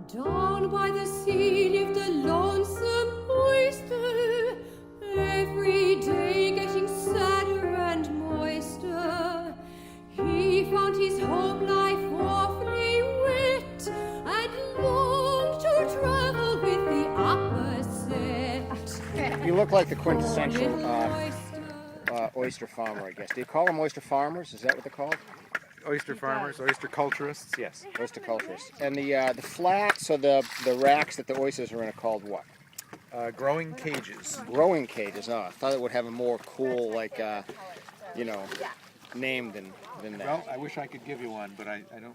Down by the sea lived a lonesome oyster, every day getting sadder and moister. He found his home life awfully wet, and longed to travel with the opposite. You look like the quintessential oyster farmer, I guess. Do you call them oyster farmers? Is that what they're called? Oyster farmers, oyster culturists, yes. Oyster culturists. And the flats, so the racks that the oysters are in are called what? Growing cages. Growing cages. Oh, I thought it would have a more cool, name than that. Well, I wish I could give you one, but I don't.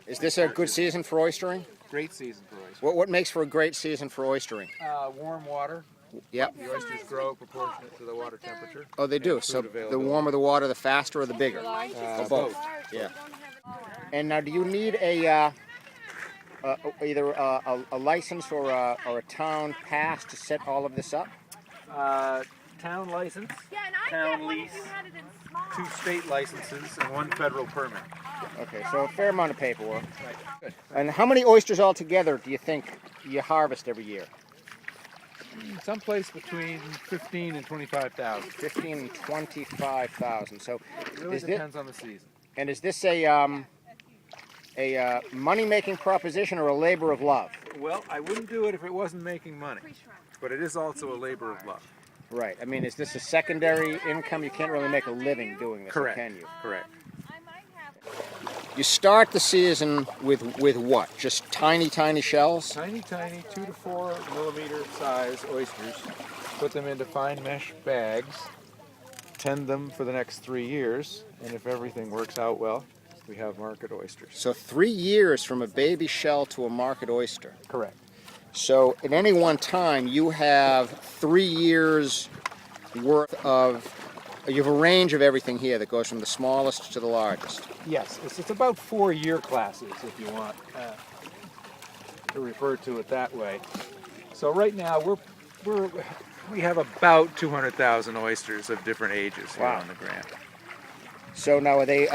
Is this a good season for oystering? Great season for oystering. What makes for a great season for oystering? Warm water. Yep. The oysters grow proportionate to the water temperature. Oh, they do. So the warmer the water, the faster or the bigger? Or both. Yeah. And now, do you need either a license or a town pass to set all of this up? Town license, town lease, 2 state licenses, and 1 federal permit. Okay, so a fair amount of paperwork. Right. Good. And how many oysters altogether do you think you harvest every year? Someplace between 15 and 25,000. 15 and 25,000. So it really depends on the season. And is this a money-making proposition or a labor of love? Well, I wouldn't do it if it wasn't making money, but it is also a labor of love. Right. I mean, is this a secondary income? You can't really make a living doing this, Correct. Can you? Correct. You start the season with what? Just tiny, tiny shells? Tiny, 2 to 4 millimeter size oysters. Put them into fine mesh bags. Tend them for the next 3 years, and if everything works out well, we have market oysters. So 3 years from a baby shell to a market oyster. Correct. So at any one time, you have 3 years worth of. You have a range of everything here that goes from the smallest to the largest. Yes, it's about 4 year classes, if you want to refer to it that way. So right now we have about 200,000 oysters of different ages here on the Grand. So now are they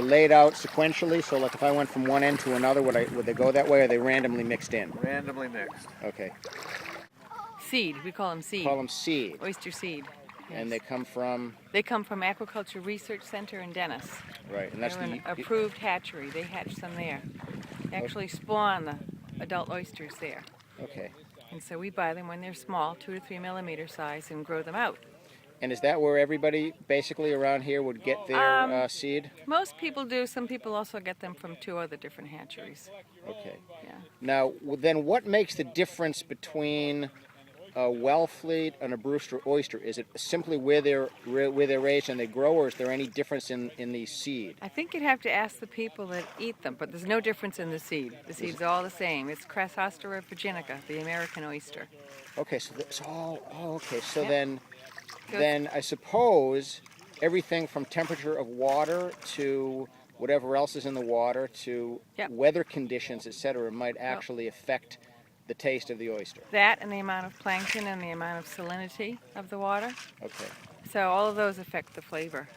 laid out sequentially? So like if I went from one end to another, would they go that way, or are they randomly mixed in? Randomly mixed. Okay. Seed. We call them seed. Call them seed. Oyster seed. Yes. And they come from? They come from Aquaculture Research Center in Dennis. Right, and that's They're an approved hatchery. They hatch them there. They actually spawn the adult oysters there. Okay. And so we buy them when they're small, 2 to 3 millimeter size, and grow them out. And is that where everybody basically around here would get their seed? Most people do. Some people also get them from 2 other different hatcheries. Okay. Yeah. Now, then what makes the difference between a Wellfleet and a Brewster oyster? Is it simply where they're raised and they grow, or is there any difference in the seed? I think you'd have to ask the people that eat them, but there's no difference in the seed. The seed's all the same. It's Crassostera virginica, the American oyster. Okay, so it's all. Oh, okay. So Yep. then I suppose everything from temperature of water to whatever else is in the water to Yep. weather conditions, etc., might actually affect the taste of the oyster. That and the amount of plankton and the amount of salinity of the water. Okay. So all of those affect the flavor.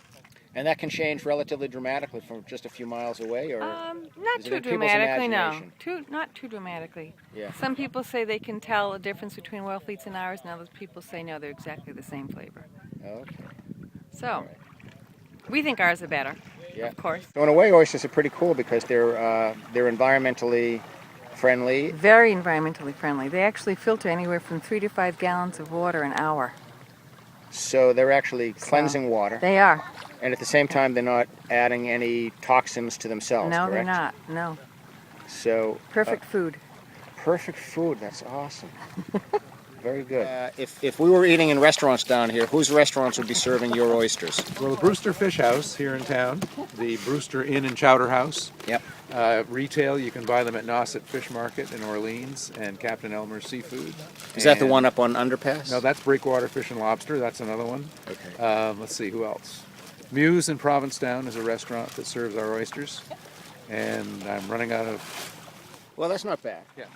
And that can change relatively dramatically from just a few miles away, or Not is it too in people's dramatically, no. imagination? Not too dramatically. Yeah. Some people say they can tell the difference between Wellfleets and ours, and other people say no, they're exactly the same flavor. Okay. So, All right. we think ours are better, Yeah. of course. So in a way, oysters are pretty cool because they're environmentally friendly. Very environmentally friendly. They actually filter anywhere from 3 to 5 gallons of water an hour. So they're actually cleansing water. They are. And at the same time, they're not adding any toxins to themselves, No, correct? they're not. No. So Perfect food. perfect food. That's awesome. Very good. If we were eating in restaurants down here, whose restaurants would be serving your oysters? Well, the Brewster Fish House here in town, the Brewster Inn and Chowder House. Yep. Retail, you can buy them at Nauset Fish Market in Orleans and Captain Elmer's Seafood. Is that the one up on Underpass? No, that's Breakwater Fish and Lobster. That's another one. Okay. Let's see, who else? Muse in Provincetown is a restaurant that serves our oysters. And I'm running out of... Well, that's not bad. Yeah.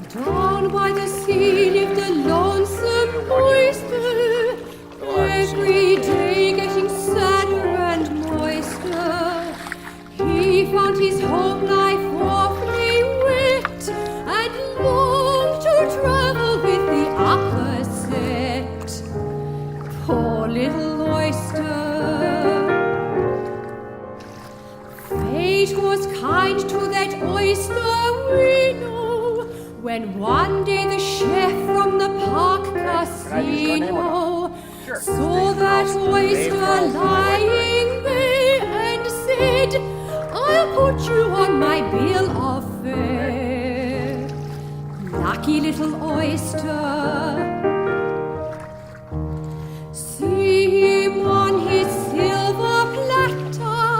Down by the sea lived a lonesome oyster, every day his home life awfully wet, and longed to travel with the upper set. Poor little oyster. Fate was kind to that oyster, we know, when one day the chef from the park casino saw that oyster lying there and said, I'll put you on my bill of fare. Lucky little oyster. See him on his silver platter,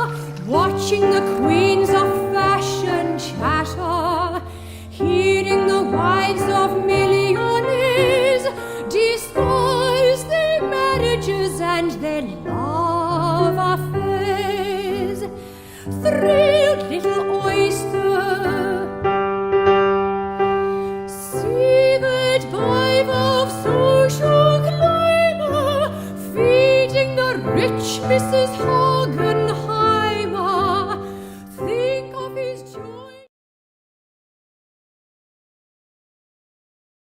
watching the queens of fashion chatter, hearing the wives of millionaires discuss their marriages and their love affairs. Thrilled